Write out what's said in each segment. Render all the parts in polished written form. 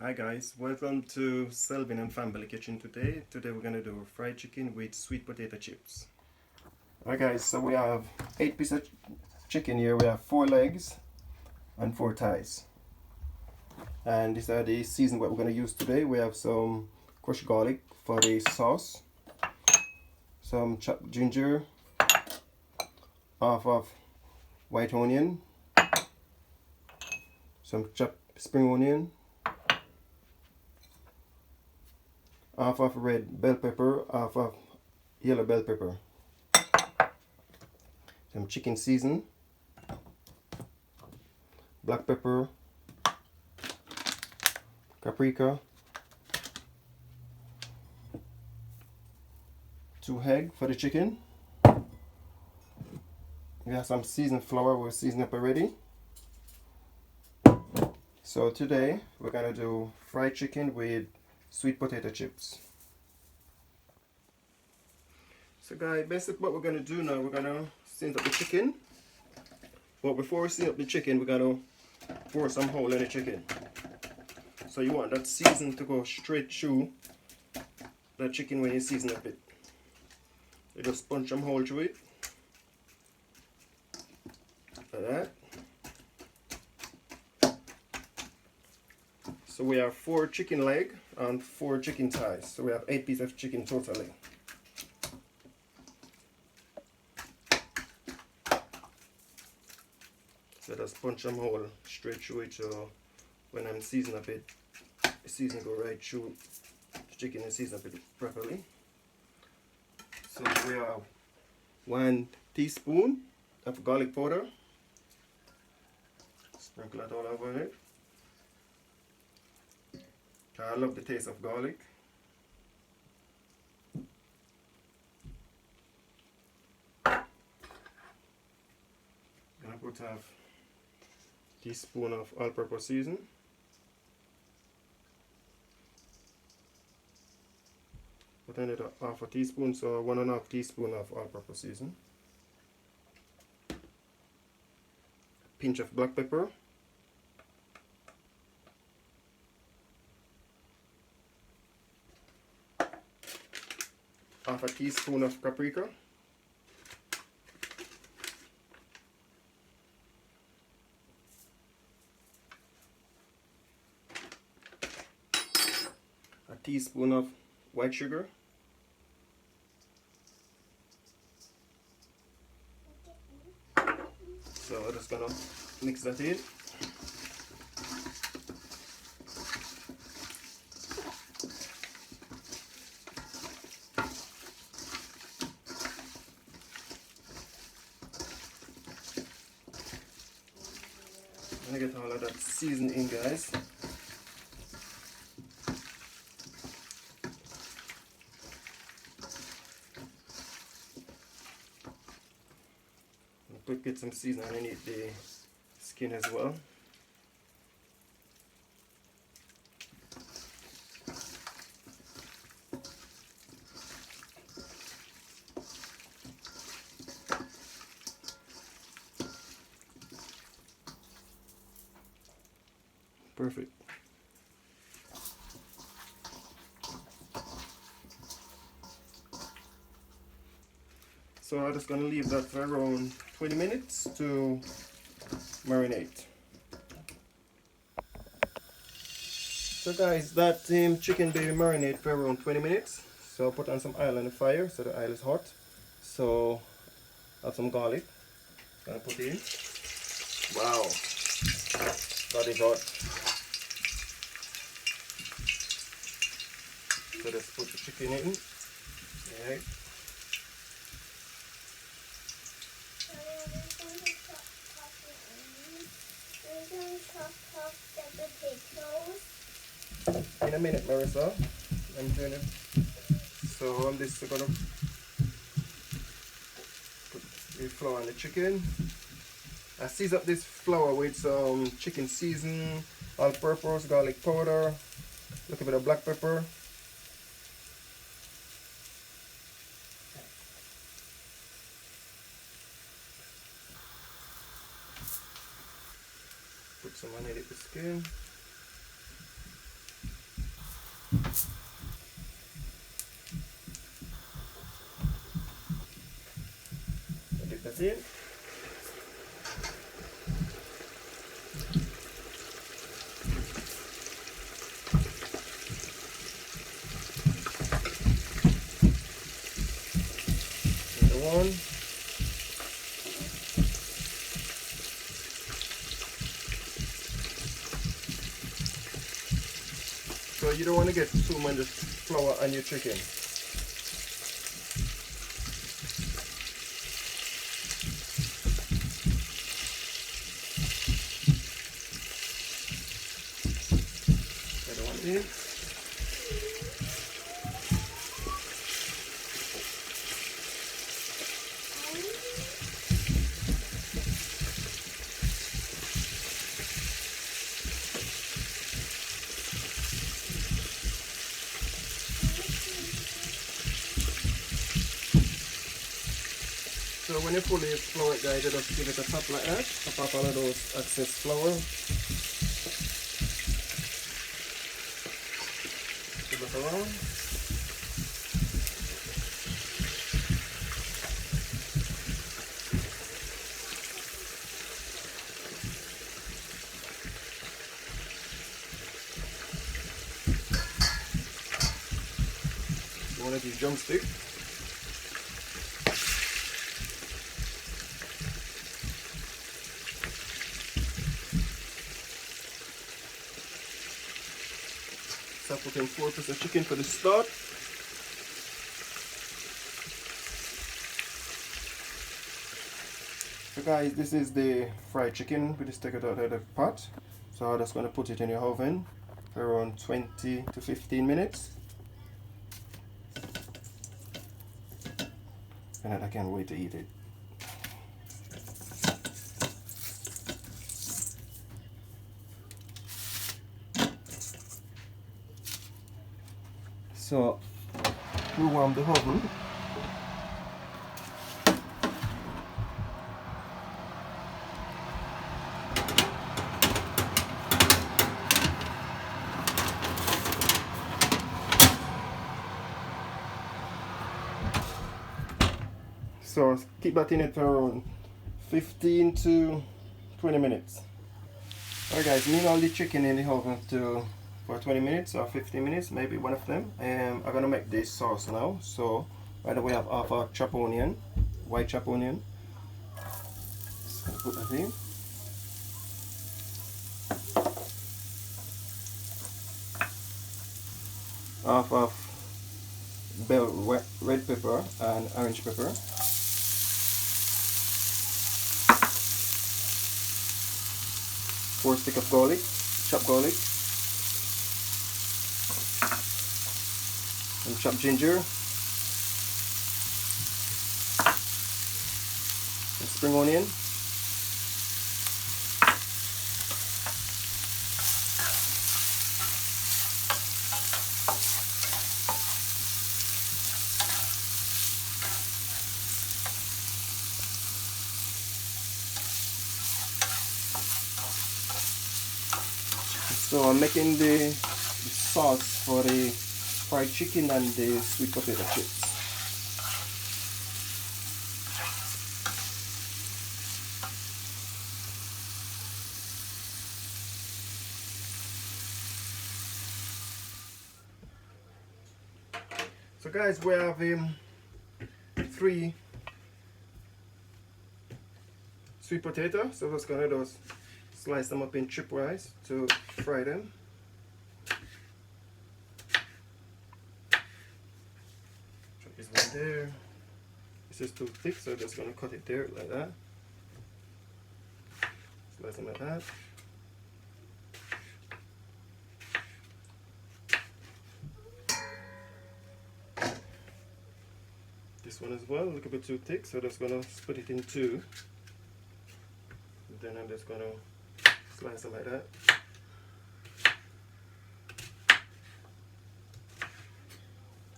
Hi guys, welcome to Selvin and Family Kitchen today. Today we're gonna do fried chicken with sweet potato chips. Alright guys, so we have 8 pieces of chicken here. We have 4 legs and 4 thighs. And these are the season what we're gonna use today. We have some crushed garlic for the sauce, some chopped ginger, half of white onion, some chopped spring onion, half of red bell pepper, half of yellow bell pepper, some chicken season, black pepper, paprika, 2 eggs for the chicken. We have some seasoned flour we'll season up already. So today we're gonna do fried chicken with sweet potato chips. So guys, basically what we're gonna do now, we're gonna season up the chicken. But before we season up the chicken, we're gonna pour some hole in the chicken. So you want that season to go straight through the chicken when you season up it. You just punch some hole through it. Like that. So we have 4 chicken leg and 4 chicken thighs. So we have 8 pieces of chicken totally. So just punch some hole straight through it, so when I'm seasoning up it, the season go right through the chicken and season up it properly. So we have 1 teaspoon of garlic powder. Sprinkle that all over it. I love the taste of garlic. Gonna put half teaspoon of all-purpose season. Put in it half a teaspoon, so 1.5 teaspoon of all-purpose season. Pinch of black pepper. Half a teaspoon of paprika. A teaspoon of white sugar. So I'm just gonna mix that in. I'm gonna get all of that seasoned in, guys. Get some seasoning underneath the skin as well. Perfect. So I'm just gonna leave that for around 20 minutes to marinate. So guys, that chicken baby marinate for around 20 minutes. So put on some oil on the fire so the oil is hot. So add some garlic. Gonna put in. Wow, that is hot. So just put the chicken in. Alright. In a minute, Marissa. I'm doing it. So I'm just gonna put the flour on the chicken. I season up this flour with some chicken season, all-purpose, garlic powder, a little bit of black pepper. Put some underneath the skin. that in. Another one. So you don't want to get too much flour on your chicken. Another one in. So when you fully flour it, guys, you just give it a tap like that, tap off all of those excess flour. Give it around. You want to use drumstick. So I put in 4 pieces of chicken for the start. So guys, this is the fried chicken. We just take it out of the pot. So I'm just going to put it in your oven for around 20 to 15 minutes. And I can't wait to eat it. So we warm the oven. So keep that in it for around 15 to 20 minutes. Alright guys, meanwhile the chicken in the oven for 20 minutes or 15 minutes, maybe one of them. I'm gonna make this sauce now. So right away I have half a chopped onion, white chopped onion. So put that in. Half of bell red pepper and orange pepper. Four sticks of garlic, chopped garlic, and chopped ginger, and spring onion, so I'm making the sauce for the fried chicken and the sweet potato chips. So guys, we have 3 sweet potatoes. So we're just gonna just slice them up in chipwise to fry them. Put this one there. This is too thick, so I'm just gonna cut it there like that. Slice them like that. This one as well, a little bit too thick, so I'm just gonna split it in 2. Then I'm just gonna slice them like that.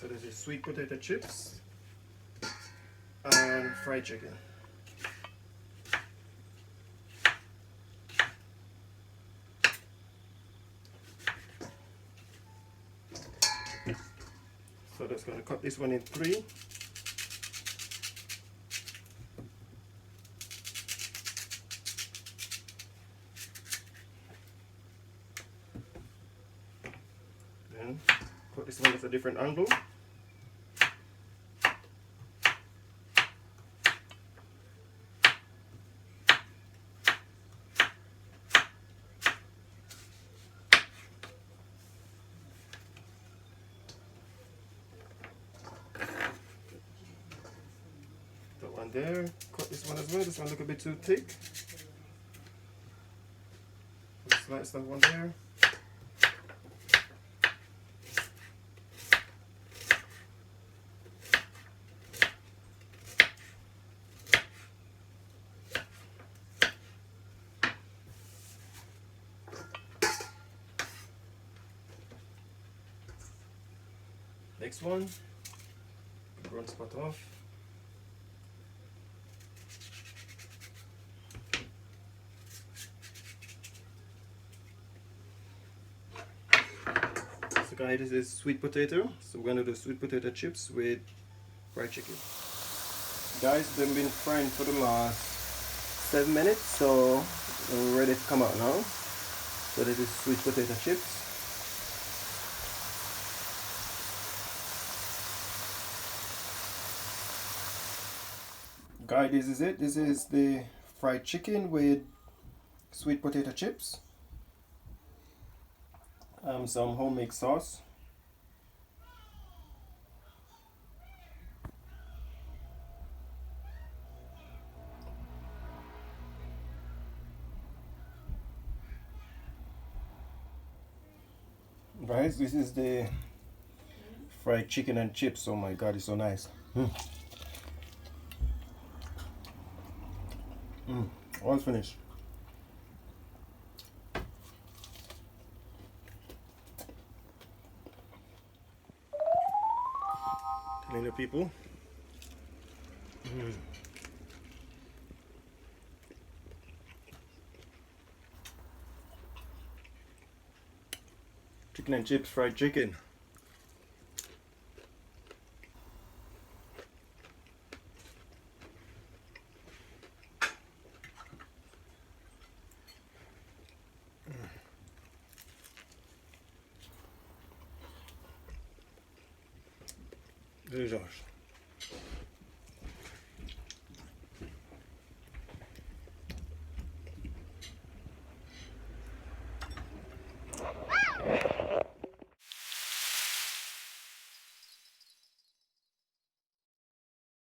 So there's the sweet potato chips and fried chicken. So just gonna cut this one in 3. and cut this one at a different angle. That one there, cut this one as well. This one look a bit too thick. Slice that one there. Next one, brown spot off. So guys, this is sweet potato. So we're gonna do sweet potato chips with fried chicken. Guys, they've been frying for the last 7 minutes, so they're ready to come out now. So this is sweet potato chips. Guys, this is it. This is the fried chicken with sweet potato chips. Some homemade sauce. Guys, this is the fried chicken and chips. Oh my god, it's so nice. All finished. Telling the people. Chicken and chips, fried chicken. Delicious.